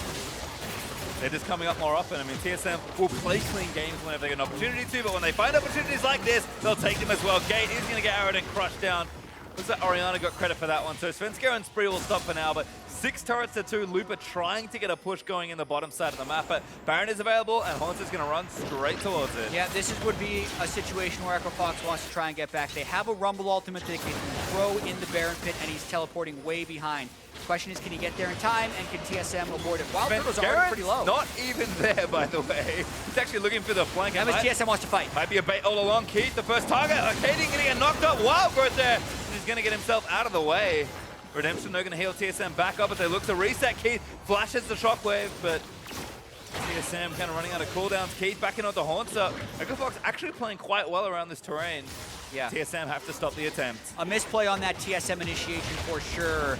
they're just coming up more often. I mean, TSM will play clean games whenever they get an opportunity to, but when they find opportunities like this, they'll take them as well. Gate is going to get arrowed and crushed down. Looks like Oriana got credit for that one. So Svenskeren and Spree will stop for now, but 6 turrets to 2. Looper trying to get a push going in the bottom side of the map, but Baron is available, and Haunter is going to run straight towards it. Yeah, this would be a situation where EchoFox wants to try and get back. They have a Rumble ultimate they can throw in the Baron pit, and he's teleporting way behind. Question is, can he get there in time, and can TSM avoid it? Wild Turtle's already pretty low. Not even there, by the way. He's actually looking for the flank. That means TSM wants to fight. Might be a bait all along. Keith, the first target. Arcadian going to get knocked up. Wild Growth there. He's going to get himself out of the way. Redemption, they're going to heal TSM back up as they look to reset. Keith flashes the shockwave, but TSM kind of running out of cooldowns. Keith backing onto Haunter. EchoFox actually playing quite well around this terrain. Yeah. TSM have to stop the attempt. A misplay on that TSM initiation for sure.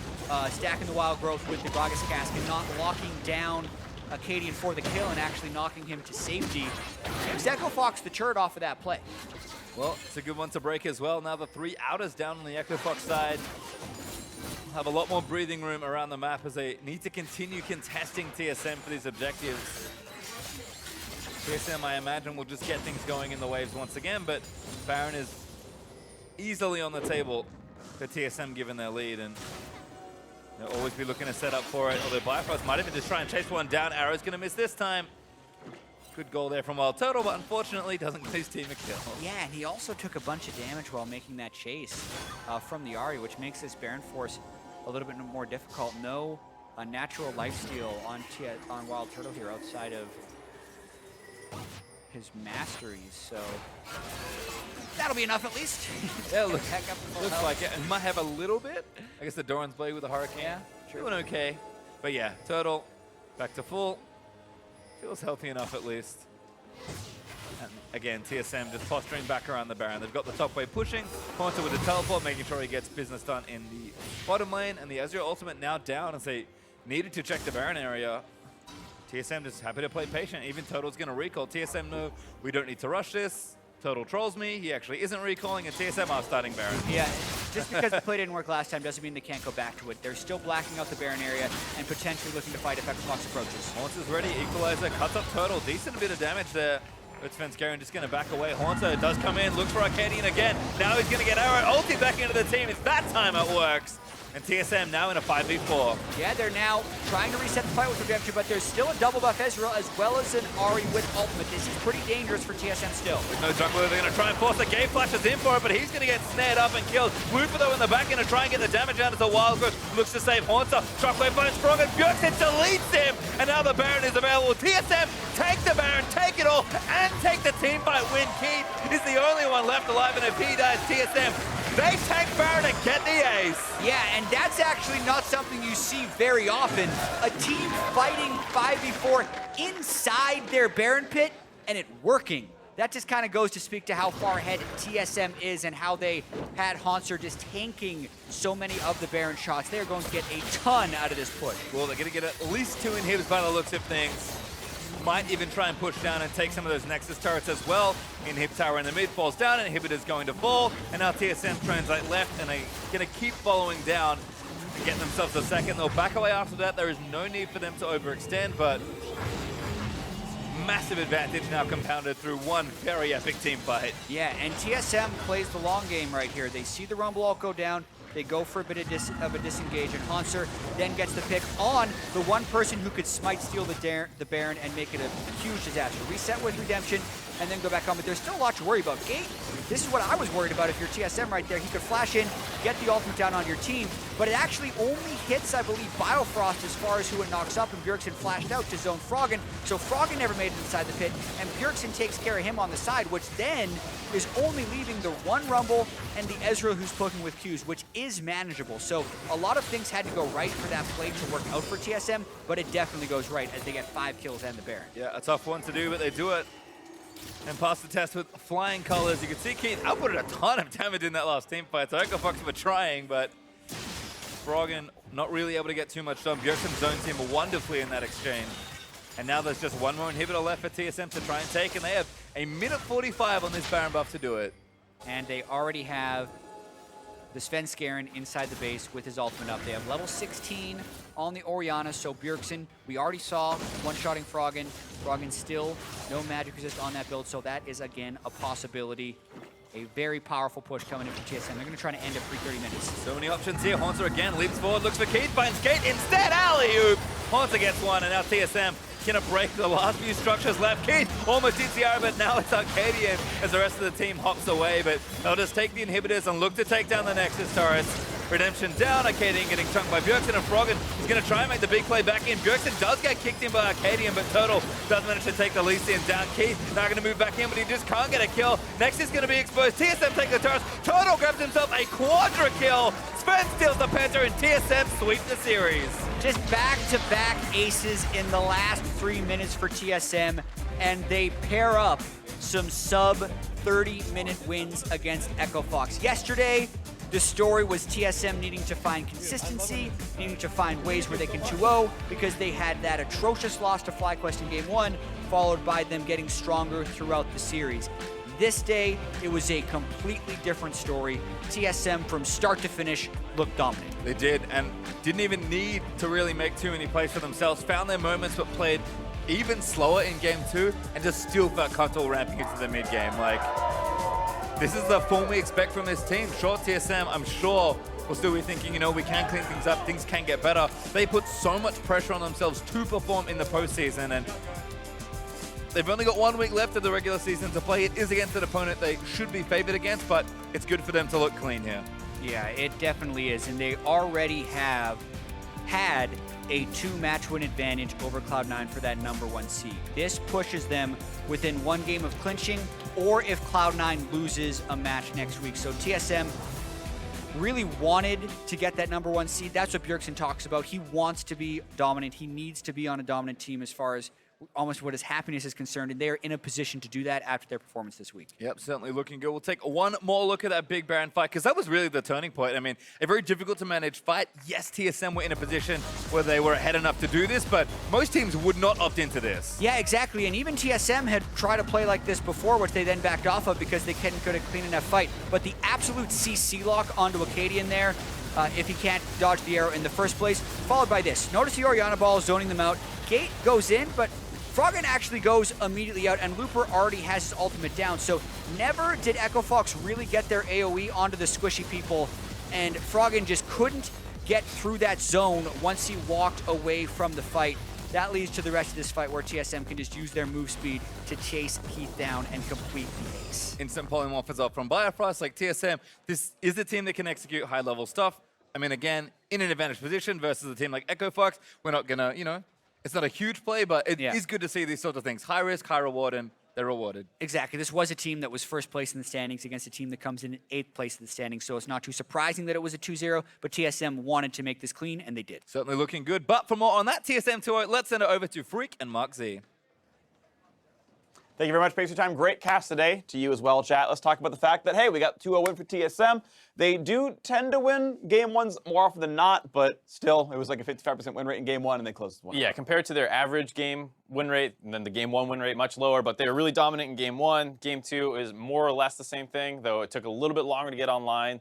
Stacking the Wild Growth with the Gragas Cask and not locking down Acadian for the kill and actually knocking him to safety. Gives EchoFox the turret off of that play. Well, it's a good one to break as well. Now the 3 outers down on the EchoFox side have a lot more breathing room around the map as they need to continue contesting TSM for these objectives. TSM, I imagine, will just get things going in the waves once again, but Baron is easily on the table for TSM given their lead, and they'll always be looking to set up for it, although Bifrost might even just try and chase one down. Arrow's going to miss this time. Good goal there from Wild Turtle, but unfortunately doesn't get his team a kill. Yeah, and he also took a bunch of damage while making that chase from the Ahri, which makes this Baron Force a little bit more difficult. No natural lifesteal on Wild Turtle here outside of his masteries, so that'll be enough at least. Yeah, looks like it. It might have a little bit. I guess the Doran's Blade with the Hurricane. Yeah, true. Doing okay. But yeah, Turtle back to full. Feels healthy enough at least. And again, TSM just posturing back around the Baron. They've got the top wave pushing. Haunter with the teleport, making sure he gets business done in the bottom lane. And the Ezreal ultimate now down as they needed to check the Baron area. TSM just happy to play patient. Even Total's going to recall. TSM know we don't need to rush this. Total trolls me. He actually isn't recalling, and TSM are starting Baron. Yeah, just because the play didn't work last time doesn't mean they can't go back to it. They're still blacking out the Baron area and potentially looking to fight if EchoFox approaches. Haunter's ready. Equalizer cuts up Turtle. Decent bit of damage there. But Svenskeren just going to back away. Haunter does come in, looks for Arcadian again. Now he's going to get Arrow ulti back into the team. It's that time it works. And TSM now in a 5v4. Yeah, they're now trying to reset the fight with Redemption, but there's still a double buff Ezreal as well as an Ahri with ultimate. This is pretty dangerous for TSM still. With no jungler, they're going to try and force the Gate Flashes in for it, but he's going to get snared up and killed. Looper, though, in the back, going to try and get the damage out of the Wild Growth. Looks to save Haunter. Shockwave finds Strong, and Bjergsen deletes him. And now the Baron is available. TSM, take the Baron, take it all, and take the team fight win. Keith is the only one left alive, and if he dies, TSM, they take Baron and get the ace. Yeah, and that's actually not something you see very often. A team fighting 5v4 inside their Baron pit, and it working. That just kind of goes to speak to how far ahead TSM is and how they had Haunter just tanking so many of the Baron shots. They are going to get a ton out of this push. Well, they're going to get at least 2 inhibs by the looks of things. Might even try and push down and take some of those Nexus turrets as well. Inhib tower in the mid falls down, Inhibitor's going to fall, and now TSM translate left, and they're going to keep following down and get themselves a second. They'll back away after that. There is no need for them to overextend, but massive advantage now compounded through one very epic team fight. Yeah, and TSM plays the long game right here. They see the Rumble ult go down. They go for a bit of a disengage, and Haunter then gets the pick on the one person who could smite steal the Baron and make it a huge disaster. Reset with Redemption, and then go back on. But there's still a lot to worry about. Gate, this is what I was worried about. If you're TSM right there, he could flash in, get the ultimate down on your team, but it actually only hits, I believe, Biofrost as far as who it knocks up, and Bjergsen flashed out to zone Froggen, so Froggen never made it inside the pit, and Bjergsen takes care of him on the side, which then is only leaving the one Rumble and the Ezreal who's poking with Qs, which is manageable. So a lot of things had to go right for that play to work out for TSM, but it definitely goes right as they get 5 kills and the Baron. Yeah, a tough one to do, but they do it. And pass the test with flying colors. You can see Keith outputted a ton of damage in that last team fight, so Echo Fox were trying, but Froggen not really able to get too much done. Bjergsen zones him wonderfully in that exchange. And now there's just one more inhibitor left for TSM to try and take, and they have a minute 45 on this Baron buff to do it. And they already have the Svenskeren inside the base with his ultimate up. They have level 16 on the Orianna, so Bjergsen, we already saw one-shotting Froggen. Froggen still no magic resist on that build, so that is, again, a possibility. A very powerful push coming in for TSM. They're going to try to end it for 30 minutes. So many options here. Haunter again leaps forward, looks for Keith, finds Kate instead. Alley-oop! Haunter gets one, and now TSM gonna break the last few structures left. Keith almost hits the arrow, but now it's Arcadian as the rest of the team hops away. But they'll just take the inhibitors and look to take down the Nexus turrets. Redemption down, Arcadian getting chunked by Bjergsen, and Froggen is going to try and make the big play back in. Bjergsen does get kicked in by Arcadian, but Turtle does manage to take the Lycian down. Keith now going to move back in, but he just can't get a kill. Nexus is going to be exposed. TSM take the turrets. Turtle grabs himself a quadra kill. Sven steals the Penta, and TSM sweep the series. Just back-to-back aces in the last 3 minutes for TSM, and they pair up some sub-30-minute wins against Echo Fox. Yesterday, the story was TSM needing to find consistency, needing to find ways where they can 2-0 because they had that atrocious loss to FlyQuest in Game 1, followed by them getting stronger throughout the series. This day, it was a completely different story. TSM, from start to finish, looked dominant. They did, and didn't even need to really make too many plays for themselves. Found their moments, but played even slower in Game 2, and just still felt comfortable ramping into the mid-game. Like, this is the form we expect from this team. Short TSM, I'm sure, will still be thinking, you know, we can clean things up, things can get better. They put so much pressure on themselves to perform in the postseason, and they've only got 1 week left of the regular season to play. It is against an opponent they should be favored against, but it's good for them to look clean here. Yeah, it definitely is, and they already have had a 2-match win advantage over Cloud9 for that #1 seed. This pushes them within 1 game of clinching, or if Cloud9 loses a match next week. So TSM really wanted to get that #1 seed. That's what Bjergsen talks about. He wants to be dominant. He needs to be on a dominant team as far as almost what his happiness is concerned, and they are in a position to do that after their performance this week. Yep, certainly looking good. We'll take one more look at that big Baron fight, because that was really the turning point. I mean, a very difficult to manage fight. Yes, TSM were in a position where they were ahead enough to do this, but most teams would not opt into this. Yeah, exactly, and even TSM had tried to play like this before, which they then backed off of because they couldn't get a clean enough fight. But the absolute CC lock onto Acadian there, if he can't dodge the arrow in the first place, followed by this. Notice the Orianna ball zoning them out. Gate goes in, but Froggen actually goes immediately out, and Looper already has his ultimate down. So never did Echo Fox really get their AoE onto the squishy people, and Froggen just couldn't get through that zone once he walked away from the fight. That leads to the rest of this fight where TSM can just use their move speed to chase Keith down and complete the ace. Instant polymorphism from Biofrost. Like TSM, this is a team that can execute high-level stuff. I mean, again, in an advantage position versus a team like Echo Fox. We're not gonna, you know, it's not a huge play, but it is good to see these sorts of things. High risk, high reward, and they're rewarded. Exactly. This was a team that was first place in the standings against a team that comes in 8th place in the standings, so it's not too surprising that it was a 2-0, but TSM wanted to make this clean, and they did. Certainly looking good. But for more on that TSM 2-0, let's send it over to Freak and Mark Z. Thank you very much, Pacer Time. Great cast today. To you as well, chat. Let's talk about the fact that, hey, we got 2-0 win for TSM. They do tend to win Game 1s more often than not, but still, it was like a 55% win rate in Game 1, and they closed 1. Yeah, compared to their average game win rate, and then the Game 1 win rate much lower, but they were really dominant in Game 1. Game 2 is more or less the same thing, though it took a little bit longer to get online,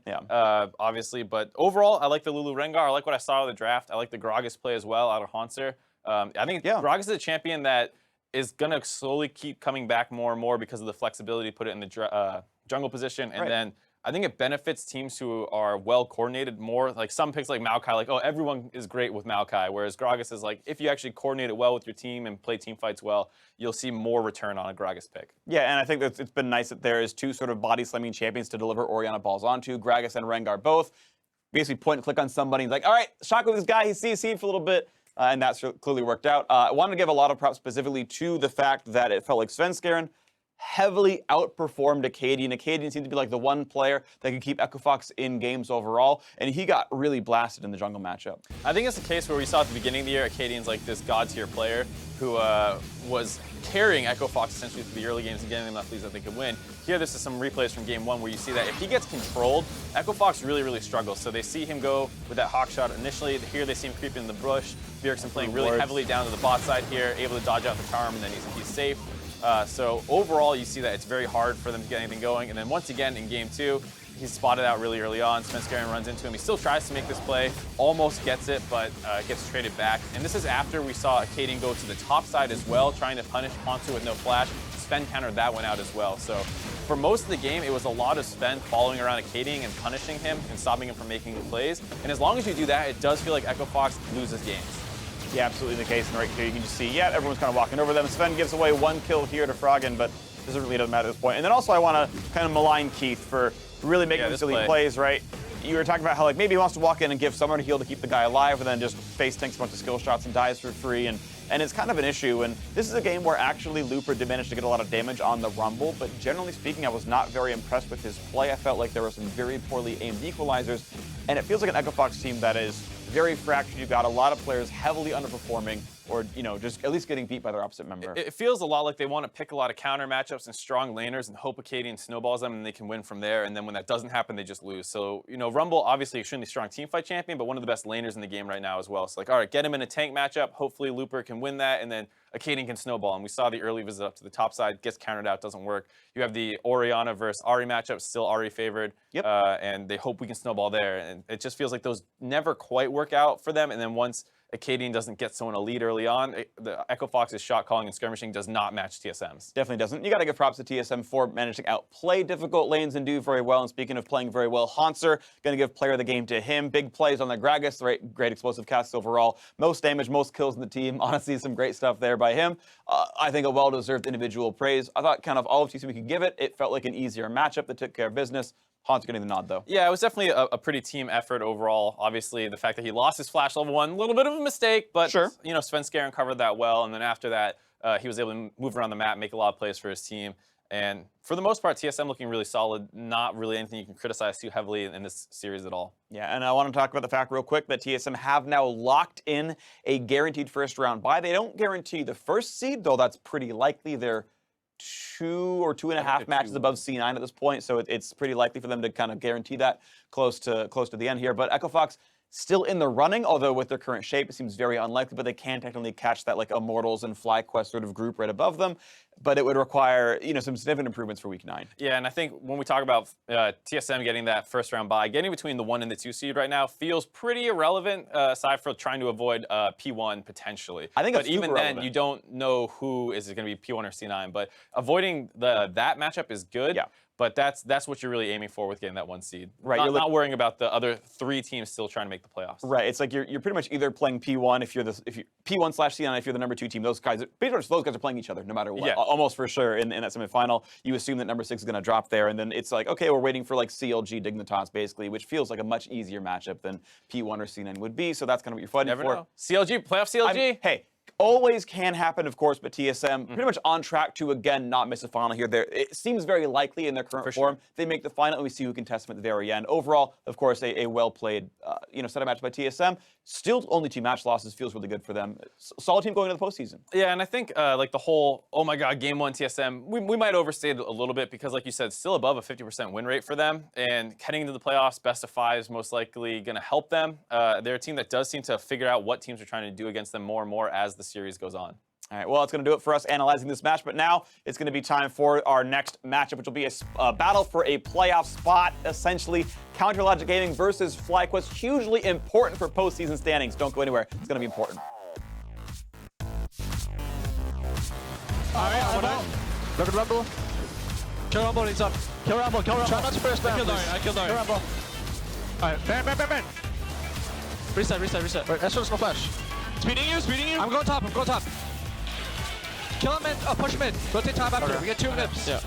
obviously. But overall, I like the Lulu Rengar. I like what I saw of the draft. I like the Gragas play as well out of Haunter. I think Gragas is a champion that is going to slowly keep coming back more and more because of the flexibility to put it in the jungle position. And then I think it benefits teams who are well coordinated more. Like some picks like Maokai, like, oh, everyone is great with Maokai. Whereas Gragas is like, if you actually coordinate it well with your team and play team fights well, you'll see more return on a Gragas pick. Yeah, and I think that it's been nice that there is two sort of body slamming champions to deliver Orianna balls onto. Gragas and Rengar both. Basically point and click on somebody and like, all right, shock with this guy, he's CC'd for a little bit. And that's clearly worked out. I wanted to give a lot of props specifically to the fact that it felt like Svenskeren heavily outperformed Acadian. Acadian seemed to be like the one player that could keep EchoFox in games overall, and he got really blasted in the jungle matchup. I think it's a case where we saw at the beginning of the year, Acadian's like this god-tier player who was carrying EchoFox essentially through the early games and getting them enough leads that they could win. Here, this is some replays from game 1 where you see that if he gets controlled, EchoFox really struggles. So they see him go with that hawk shot initially. Here they see him creeping in the bush. Bjergsen playing really heavily down to the bot side here, able to dodge out the charm, and then he's safe. So overall, you see that it's very hard for them to get anything going. And then once again in game 2, he's spotted out really early on. Svenskeren runs into him. He still tries to make this play, almost gets it, but gets traded back. And this is after we saw Acadian go to the top side as well, trying to punish Ponzu with no flash. Sven countered that one out as well. So for most of the game, it was a lot of Sven following around Acadian and punishing him and stopping him from making the plays. And as long as you do that, it does feel like EchoFox loses games. Yeah, absolutely the case. And right here, you can just see, yeah, everyone's kind of walking over them. Sven gives away 1 kill here to Froggen, but doesn't really matter at this point. And then also I want to kind of malign Keith for really making these silly plays, right? You were talking about how like maybe he wants to walk in and give someone a heal to keep the guy alive, and then just face tanks a bunch of skill shots and dies for free. And it's kind of an issue. And this is a game where actually Looper did manage to get a lot of damage on the Rumble, but generally speaking, I was not very impressed with his play. I felt like there were some very poorly aimed equalizers, and it feels like an EchoFox team that is very fractured. You've got a lot of players heavily underperforming, or just at least getting beat by their opposite member. It feels a lot like they want to pick a lot of counter matchups and strong laners and hope Acadian snowballs them and they can win from there. And then when that doesn't happen, they just lose. So, Rumble, obviously extremely strong teamfight champion, but one of the best laners in the game right now as well. So like, all right, get him in a tank matchup. Hopefully Looper can win that, and then Acadian can snowball. And we saw the early visit up to the top side, gets countered out, doesn't work. You have the Orianna versus Ahri matchup, still Ahri favored. Yep. And they hope we can snowball there. And it just feels like those never quite work out for them. And then once Acadian doesn't get someone a lead early on, the EchoFox's shot calling and skirmishing does not match TSM's. Definitely doesn't. You got to give props to TSM for managing to outplay difficult lanes and do very well. And speaking of playing very well, Hanser, going to give player of the game to him. Big plays on the Gragas, great explosive casts overall. Most damage, most kills in the team. Honestly, some great stuff there by him. I think a well-deserved individual praise. I thought kind of all of TSM could give it. It felt like an easier matchup that took care of business. Han's getting the nod, though. Yeah, it was definitely a pretty team effort overall. Obviously, the fact that he lost his flash level 1, a little bit of a mistake, but sure. Svenskeren covered that well, and then after that, he was able to move around the map, make a lot of plays for his team. And for the most part, TSM looking really solid. Not really anything you can criticize too heavily in this series at all. Yeah, and I want to talk about the fact real quick that TSM have now locked in a guaranteed first round bye. They don't guarantee the first seed, though that's pretty likely. They're 2 or 2.5 matches above C9 at this point, so it's pretty likely for them to kind of guarantee that close to the end here. But EchoFox still in the running, although with their current shape, it seems very unlikely, but they can technically catch that like Immortals and FlyQuest sort of group right above them. But it would require, some significant improvements for week 9. Yeah, and I think when we talk about TSM getting that first round bye, getting between the 1 and the 2 seed right now feels pretty irrelevant, aside from trying to avoid P1 potentially. I think but even then, you don't know who is it going to be, P1 or C9. But avoiding that matchup is good. Yeah. But that's what you're really aiming for with getting that 1 seed. Right. Not worrying about the other 3 teams still trying to make the playoffs. Right. It's like you're pretty much either playing P1 if you're P1/C9 if you're the number 2 team. Those guys are playing each other no matter what. Yeah. Almost for sure in that semifinal. You assume that number 6 is going to drop there, and then it's like, okay, we're waiting for like CLG Dignitas basically, which feels like a much easier matchup than P1 or C9 would be. So that's kind of what you're fighting for. Never know. CLG, playoff CLG. Hey. Always can happen, of course, but TSM pretty much on track to, again, not miss a final here. It seems very likely in their current form. They make the final, and we see who can test them at the very end. Overall, of course, a well-played set of matches by TSM. Still only 2 match losses feels really good for them. Solid team going into the postseason. Yeah, and I think like the whole, oh my God, game 1 TSM, we might overstate it a little bit because, like you said, still above a 50% win rate for them. And heading into the playoffs, best of 5 is most likely going to help them. They're a team that does seem to figure out what teams are trying to do against them more and more as the series goes on. All right, well, it's going to do it for us analyzing this match, but now it's going to be time for our next matchup, which will be a battle for a playoff spot, essentially. Counter Logic Gaming versus FlyQuest, hugely important for postseason standings. Don't go anywhere. It's going to be important. All right, look at Rumble. Kill Rumble, he's up. Kill Rumble, kill Rumble. Try not to burst down, I killed Darian. Kill Rumble. Alright, ban. Reset. Wait, Estro's no flash. Speeding you. I'm going top. Kill him mid, push mid. Rotate top after. We get 2 clips. Yeah.